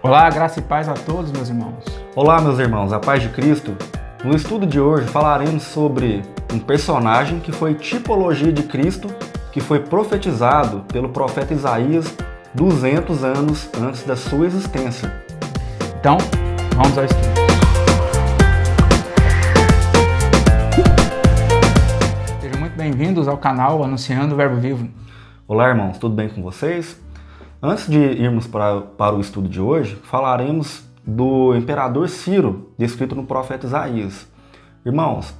Olá, graça e paz a todos, meus irmãos. Olá, meus irmãos, a paz de Cristo. No estudo de hoje falaremos sobre um personagem que foi tipologia de Cristo, que foi profetizado pelo profeta Isaías 200 anos antes da sua existência. Então, vamos ao estudo. Sejam muito bem-vindos ao canal Anunciando o Verbo Vivo. Olá, irmãos, tudo bem com vocês? Antes de irmos para o estudo de hoje, falaremos do imperador Ciro, descrito no profeta Isaías. Irmãos,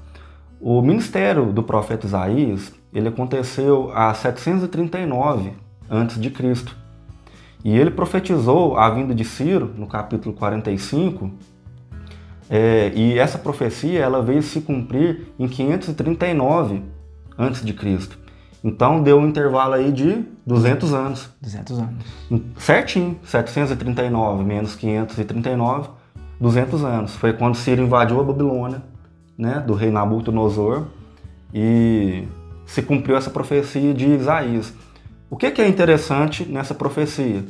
o ministério do profeta Isaías, ele aconteceu há 739 a.C. E ele profetizou a vinda de Ciro no capítulo 45, e essa profecia ela veio se cumprir em 539 a.C. Então deu um intervalo aí de 200 anos. 200 anos. Certinho, 739 menos 539, 200 anos. Foi quando Ciro invadiu a Babilônia, né, do rei Nabucodonosor, e se cumpriu essa profecia de Isaías. O que é interessante nessa profecia?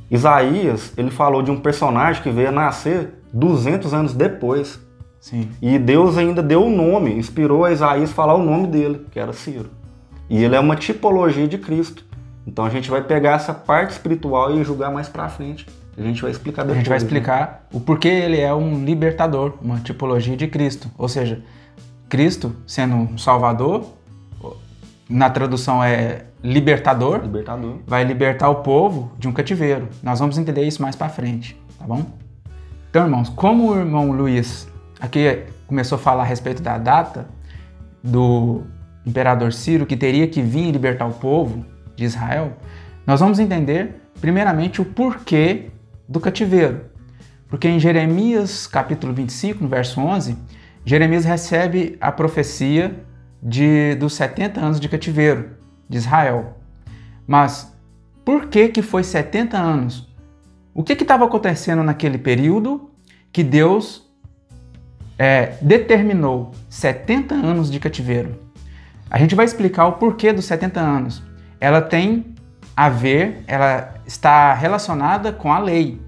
Isaías, ele falou de um personagem que veio a nascer 200 anos depois. Sim. E Deus ainda deu o nome, inspirou a Isaías a falar o nome dele, que era Ciro. E ele é uma tipologia de Cristo. Então a gente vai pegar essa parte espiritual e julgar mais pra frente. A gente vai explicar depois. A gente vai explicar o porquê ele é um libertador, uma tipologia de Cristo. Ou seja, Cristo sendo um salvador, na tradução é libertador, vai libertar o povo de um cativeiro. Nós vamos entender isso mais pra frente, tá bom? Então, irmãos, como o irmão Luiz aqui começou a falar a respeito da data do imperador Ciro, que teria que vir libertar o povo de Israel, nós vamos entender primeiramente o porquê do cativeiro. Porque em Jeremias capítulo 25, no verso 11, Jeremias recebe a profecia dos 70 anos de cativeiro de Israel. Mas por que foi 70 anos? O que estava acontecendo naquele período que Deus determinou 70 anos de cativeiro? A gente vai explicar o porquê dos 70 anos. Ela tem a ver, ela está relacionada com a lei.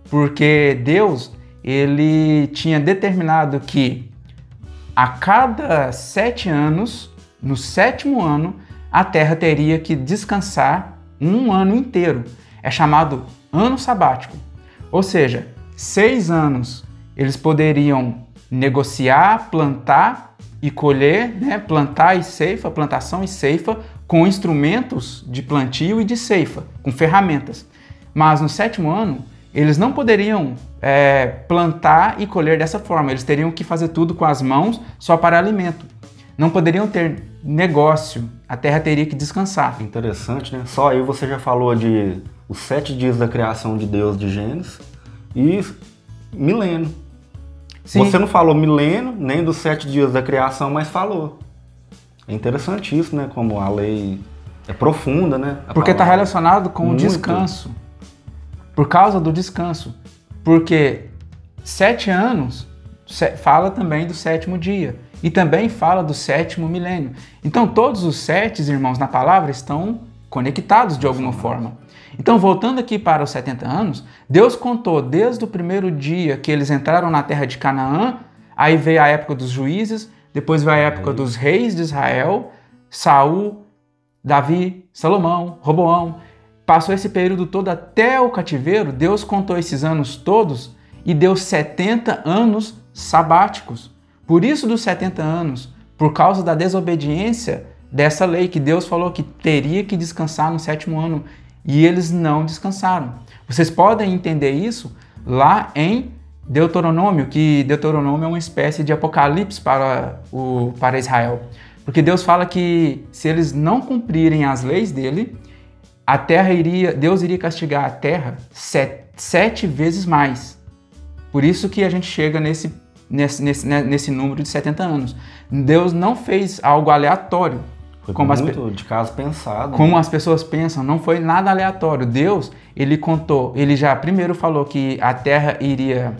Porque Deus, ele tinha determinado que a cada 7 anos, no 7º ano, a terra teria que descansar um ano inteiro. É chamado ano sabático. Ou seja, 6 anos eles poderiam negociar, plantar e colher, né? Plantar e ceifa, plantação e ceifa, com instrumentos de plantio e de ceifa, com ferramentas. Mas no 7º ano, eles não poderiam plantar e colher dessa forma. Eles teriam que fazer tudo com as mãos, só para alimento. Não poderiam ter negócio. A terra teria que descansar. Interessante, né? Só aí você já falou de os 7 dias da criação de Deus de Gênesis e milênio. Sim. Você não falou milênio, nem dos 7 dias da criação, mas falou. É interessante isso, né? Como a lei é profunda, né? Porque está relacionado com o descanso. Por causa do descanso. Porque 7 anos fala também do 7º dia. E também fala do 7º milênio. Então todos os 7, irmãos, na palavra estão conectados de alguma forma. Então, voltando aqui para os 70 anos, Deus contou desde o primeiro dia que eles entraram na terra de Canaã, aí veio a época dos juízes, depois veio a época dos reis de Israel, Saul, Davi, Salomão, Roboão. Passou esse período todo até o cativeiro, Deus contou esses anos todos e deu 70 anos sabáticos. Por isso dos 70 anos, por causa da desobediência dessa lei que Deus falou que teria que descansar no 7º ano. E eles não descansaram. Vocês podem entender isso lá em Deuteronômio, que Deuteronômio é uma espécie de apocalipse para Israel. Porque Deus fala que se eles não cumprirem as leis dele, Deus iria castigar a terra 7 vezes mais. Por isso que a gente chega nesse número de 70 anos. Deus não fez algo aleatório. Foi muito de caso pensado. Como as pessoas pensam, não foi nada aleatório. Deus, ele contou, ele já primeiro falou que a terra iria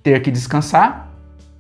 ter que descansar,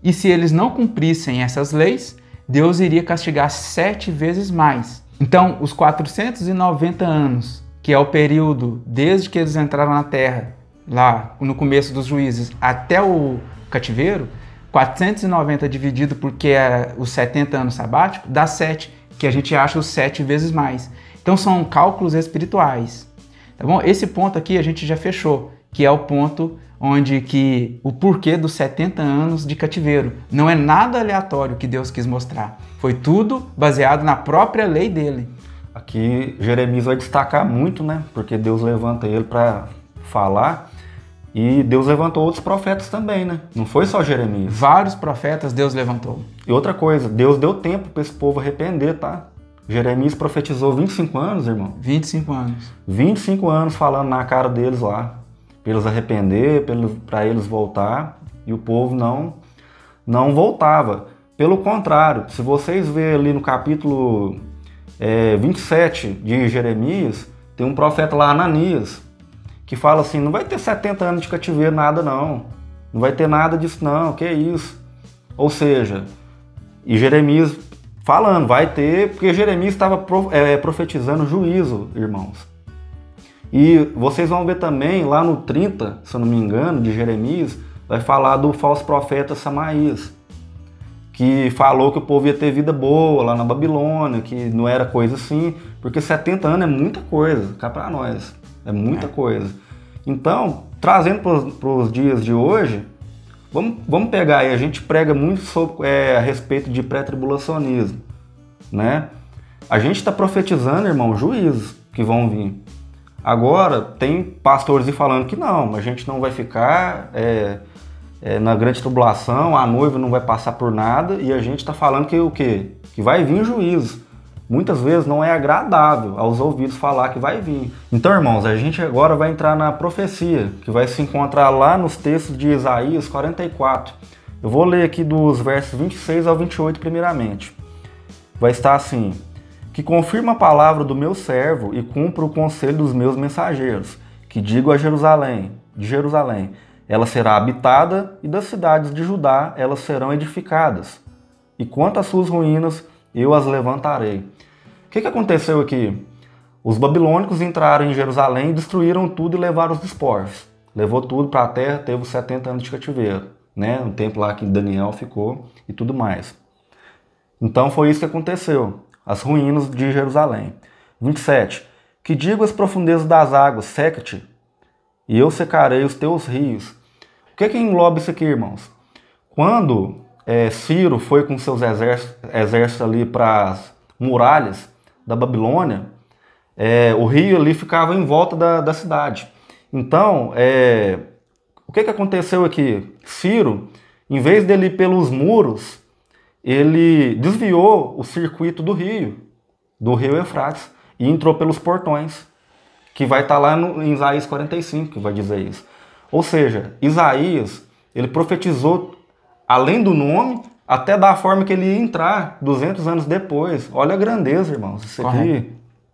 e se eles não cumprissem essas leis, Deus iria castigar 7 vezes mais. Então, os 490 anos, que é o período desde que eles entraram na terra lá no começo dos Juízes, até o cativeiro, 490 dividido porque é os 70 anos sabáticos, dá 7, que a gente acha os 7 vezes mais. Então são cálculos espirituais. Tá bom? Esse ponto aqui a gente já fechou, que é o ponto onde que o porquê dos 70 anos de cativeiro. Não é nada aleatório que Deus quis mostrar. Foi tudo baseado na própria lei dele. Aqui Jeremias vai destacar muito, né? Porque Deus levanta ele para falar e Deus levantou outros profetas também, né? Não foi só Jeremias. Vários profetas Deus levantou. E outra coisa, Deus deu tempo para esse povo arrepender, tá? Jeremias profetizou 25 anos, irmão. 25 anos. 25 anos falando na cara deles lá. Para eles arrepender, para eles voltar. E o povo não voltava. Pelo contrário, se vocês verem ali no capítulo 27 de Jeremias, tem um profeta lá, Ananias, que fala assim, não vai ter 70 anos de cativeiro nada não. Não vai ter nada disso não, que isso. Ou seja, e Jeremias falando, vai ter, porque Jeremias estava profetizando juízo, irmãos. E vocês vão ver também, lá no 30, se eu não me engano, de Jeremias, vai falar do falso profeta Samaías, que falou que o povo ia ter vida boa lá na Babilônia, que não era coisa assim, porque 70 anos é muita coisa, cá para nós, é muita coisa. Então, trazendo para os dias de hoje, vamos pegar aí, a gente prega muito sobre, a respeito de pré-tribulacionismo, né? A gente está profetizando, irmão, juízos que vão vir. Agora, tem pastores falando que não, a gente não vai ficar na grande tribulação, a noiva não vai passar por nada, e a gente está falando que o quê? Que vai vir juízo. Muitas vezes não é agradável aos ouvidos falar que vai vir. Então, irmãos, a gente agora vai entrar na profecia, que vai se encontrar lá nos textos de Isaías 44. Eu vou ler aqui dos versos 26 ao 28 primeiramente. Vai estar assim: que confirma a palavra do meu servo e cumpra o conselho dos meus mensageiros, que digo a Jerusalém, ela será habitada, e das cidades de Judá elas serão edificadas. E quanto às suas ruínas, eu as levantarei. O que aconteceu aqui? Os babilônicos entraram em Jerusalém, destruíram tudo e levaram os despojos. Levou tudo para a terra, teve os 70 anos de cativeiro, né? Um tempo lá que Daniel ficou e tudo mais. Então foi isso que aconteceu. As ruínas de Jerusalém. 27. Que digo às profundezas das águas, seca-te, e eu secarei os teus rios. O que engloba isso aqui, irmãos? Quando Ciro foi com seus exércitos ali para as muralhas da Babilônia, o rio ali ficava em volta da cidade. Então, o que aconteceu aqui? Ciro, em vez dele ir pelos muros, ele desviou o circuito do rio Eufrates, e entrou pelos portões, que vai estar lá em Isaías 45, que vai dizer isso. Ou seja, Isaías, ele profetizou, além do nome, até da forma que ele ia entrar 200 anos depois. Olha a grandeza, irmãos, isso aqui.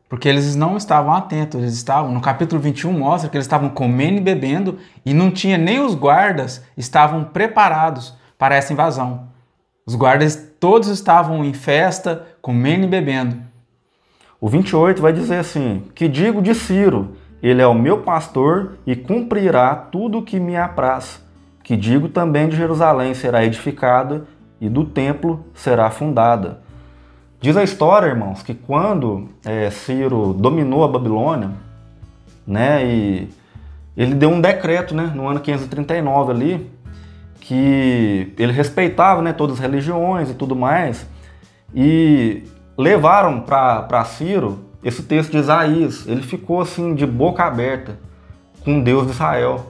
Porque eles não estavam atentos, eles estavam, no capítulo 21 mostra que eles estavam comendo e bebendo, e não tinha nem os guardas estavam preparados para essa invasão. Os guardas todos estavam em festa, comendo e bebendo. O 28 vai dizer assim: que digo de Ciro, ele é o meu pastor e cumprirá tudo o que me apraz. Que digo também de Jerusalém será edificada e do templo será fundada. Diz a história, irmãos, que quando Ciro dominou a Babilônia, né, e ele deu um decreto, né, no ano 539 ali, que ele respeitava, né, todas as religiões e tudo mais, e levaram para Ciro esse texto de Isaías. Ele ficou assim de boca aberta com Deus de Israel.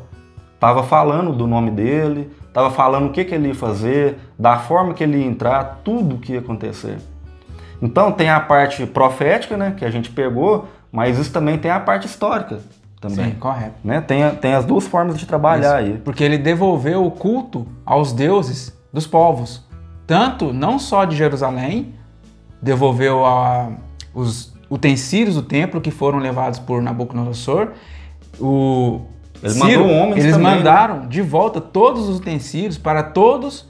Estava falando do nome dele, estava falando o que ele ia fazer, da forma que ele ia entrar, tudo o que ia acontecer. Então tem a parte profética, né, que a gente pegou, mas isso também tem a parte histórica também. Sim, correto. Né? Tem as duas formas de trabalhar aí. Porque ele devolveu o culto aos deuses dos povos. Tanto, não só de Jerusalém, devolveu os utensílios do templo que foram levados por Nabucodonosor. Eles mandaram de volta todos os utensílios para todos,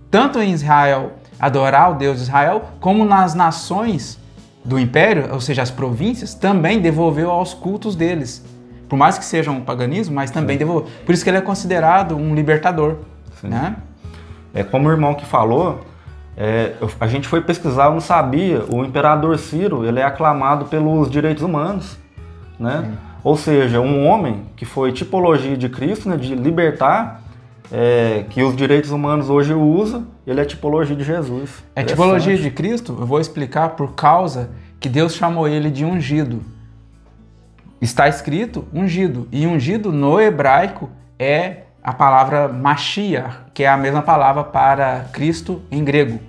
tanto em Israel, adorar o Deus de Israel, como nas nações do império, ou seja, as províncias, também devolveu aos cultos deles. por mais que seja um paganismo, mas também devolver. Por isso que ele é considerado um libertador, né? É como o irmão que falou, a gente foi pesquisar, eu não sabia, o imperador Ciro, ele é aclamado pelos direitos humanos, né? Sim. Ou seja, um homem que foi tipologia de Cristo, né, de libertar, que os direitos humanos hoje usam, ele é tipologia de Jesus. É tipologia de Cristo, eu vou explicar por causa que Deus chamou ele de ungido. Está escrito ungido, e ungido no hebraico é a palavra Mashiach, que é a mesma palavra para Cristo em grego.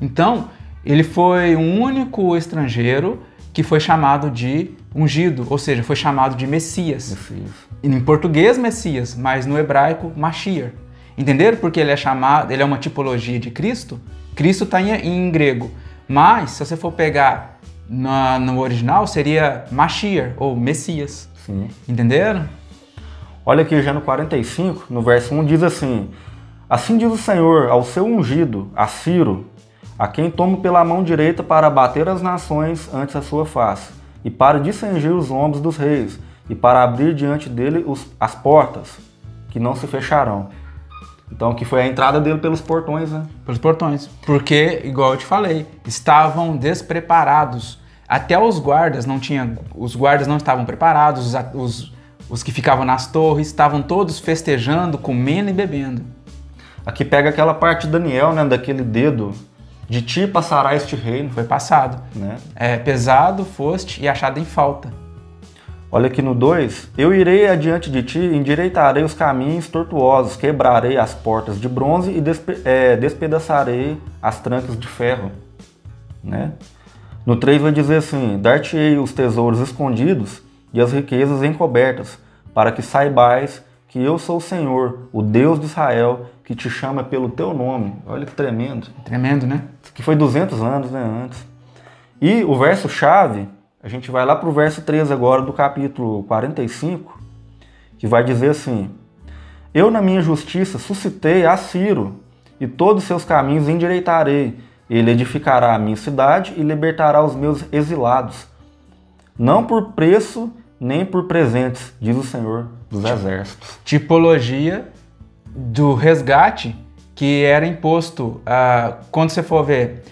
Então, ele foi o único estrangeiro que foi chamado de ungido, ou seja, foi chamado de Messias. Em português, Messias, mas no hebraico, Mashiach. Entenderam porque ele é chamado, ele é uma tipologia de Cristo? Cristo está em grego, mas se você for pegar no original, seria Mashiach, ou Messias. Sim. Entenderam? Olha aqui já no 45, no verso 1, diz assim: assim diz o Senhor ao seu ungido, a Ciro, a quem tomo pela mão direita para abater as nações ante a sua face, e para dicingir os ombros dos reis, e para abrir diante dele as portas, que não se fecharão. Então aqui foi a entrada dele pelos portões, né? Pelos portões. Porque, igual eu te falei, estavam despreparados. Até os guardas não estavam preparados, os que ficavam nas torres estavam todos festejando, comendo e bebendo. Aqui pega aquela parte de Daniel, né? Daquele dedo. De ti passará este reino. Foi passado. Né? Pesado foste e achado em falta. Olha aqui no 2. Eu irei adiante de ti, endireitarei os caminhos tortuosos, quebrarei as portas de bronze e despedaçarei as trancas de ferro. Né? No 3 vai dizer assim: dar-te-ei os tesouros escondidos e as riquezas encobertas, para que saibais que eu sou o Senhor, o Deus de Israel, que te chama pelo teu nome. Olha que tremendo. Tremendo, né? Isso aqui foi 200 anos, né, antes. E o verso-chave, a gente vai lá para o verso 13 agora do capítulo 45, que vai dizer assim: eu na minha justiça suscitei a Ciro, e todos os seus caminhos endireitarei. Ele edificará a minha cidade e libertará os meus exilados. Não por preço, nem por presentes, diz o Senhor dos Exércitos. Tipologia do resgate que era imposto. Quando você for ver,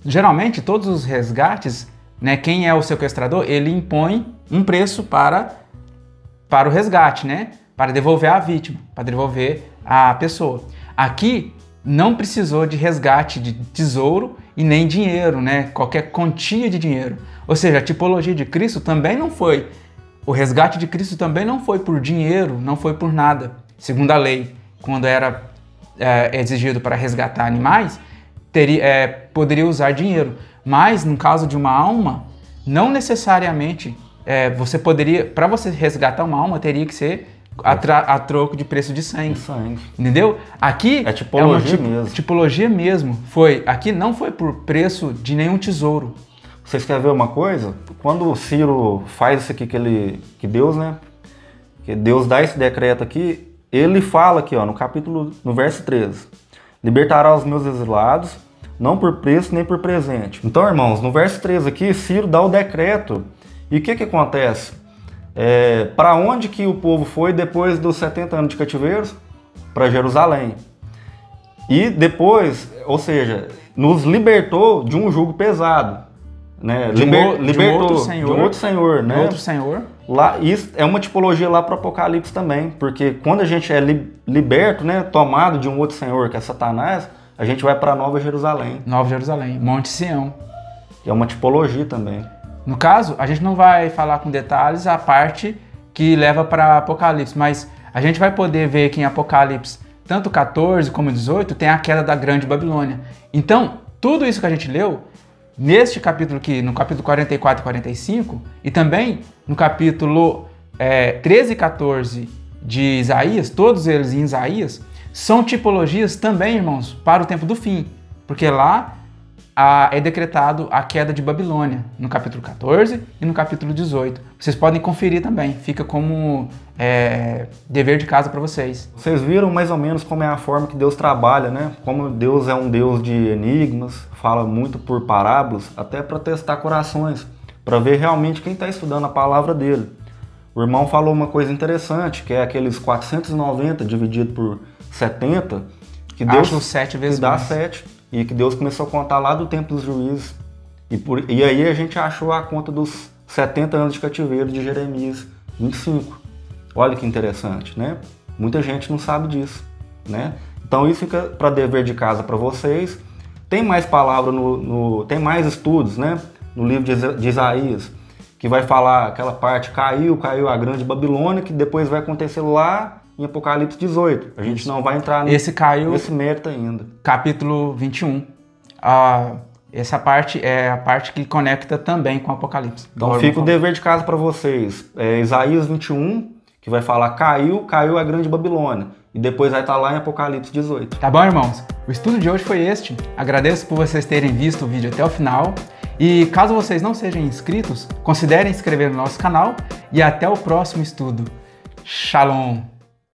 geralmente todos os resgates, né, quem é o sequestrador, ele impõe um preço para o resgate, né, para devolver a vítima, para devolver a pessoa. Aqui não precisou de resgate de tesouro e nem dinheiro, né, qualquer quantia de dinheiro. Ou seja, a tipologia de Cristo também não foi, o resgate de Cristo também não foi por dinheiro, não foi por nada. Segundo a lei, quando era exigido para resgatar animais, poderia usar dinheiro. Mas no caso de uma alma, não necessariamente você poderia, para você resgatar uma alma, teria que ser a troco de preço de sangue. Entendeu? Aqui é tipologia mesmo. Tipologia mesmo. Aqui não foi por preço de nenhum tesouro. Vocês querem ver uma coisa? Quando o Ciro faz isso aqui que Deus, né? Que Deus dá esse decreto aqui, ele fala aqui, ó, no verso 13: libertará os meus exilados, não por preço nem por presente. Então, irmãos, no verso 13 aqui, Ciro dá o decreto. E o que acontece? Para onde que o povo foi depois dos 70 anos de cativeiro? Para Jerusalém. E depois, ou seja, nos libertou de um jugo pesado. Né? Libertou de um outro senhor. Né? Outro senhor. Lá, isso é uma tipologia lá para o Apocalipse também. Porque quando a gente é liberto, né, tomado de um outro senhor, que é Satanás, a gente vai para Nova Jerusalém. Nova Jerusalém, Monte Sião. Que é uma tipologia também. No caso, a gente não vai falar com detalhes a parte que leva para Apocalipse, mas a gente vai poder ver que em Apocalipse, tanto 14 como 18, tem a queda da Grande Babilônia. Então, tudo isso que a gente leu, neste capítulo aqui, no capítulo 44 e 45, e também no capítulo 13 e 14 de Isaías, todos eles em Isaías, são tipologias também, irmãos, para o tempo do fim, porque lá é decretado a queda de Babilônia, no capítulo 14 e no capítulo 18. Vocês podem conferir também, fica como dever de casa para vocês. Vocês viram mais ou menos como é a forma que Deus trabalha, né? Como Deus é um Deus de enigmas, fala muito por parábolas, até para testar corações, para ver realmente quem está estudando a palavra dele. o irmão falou uma coisa interessante, que é aqueles 490 dividido por 70, que Deus acho 7 vezes dá mais. 7, e que Deus começou a contar lá do tempo dos juízes. E aí a gente achou a conta dos 70 anos de cativeiro de Jeremias 25. Olha que interessante, né? Muita gente não sabe disso, né? Então isso fica para dever de casa para vocês. Tem mais palavra, tem mais estudos, né? No livro de Isaías, que vai falar aquela parte, caiu a grande Babilônia, que depois vai acontecer lá em Apocalipse 18. A gente não vai entrar nesse mérito ainda. Capítulo 21. Essa parte é a parte que conecta também com o Apocalipse. Então fica o dever de casa para vocês. Isaías 21, que vai falar caiu a grande Babilônia. E depois vai estar lá em Apocalipse 18. Tá bom, irmãos? O estudo de hoje foi este. Agradeço por vocês terem visto o vídeo até o final. E caso vocês não sejam inscritos, considerem se inscrever no nosso canal. E até o próximo estudo. Shalom!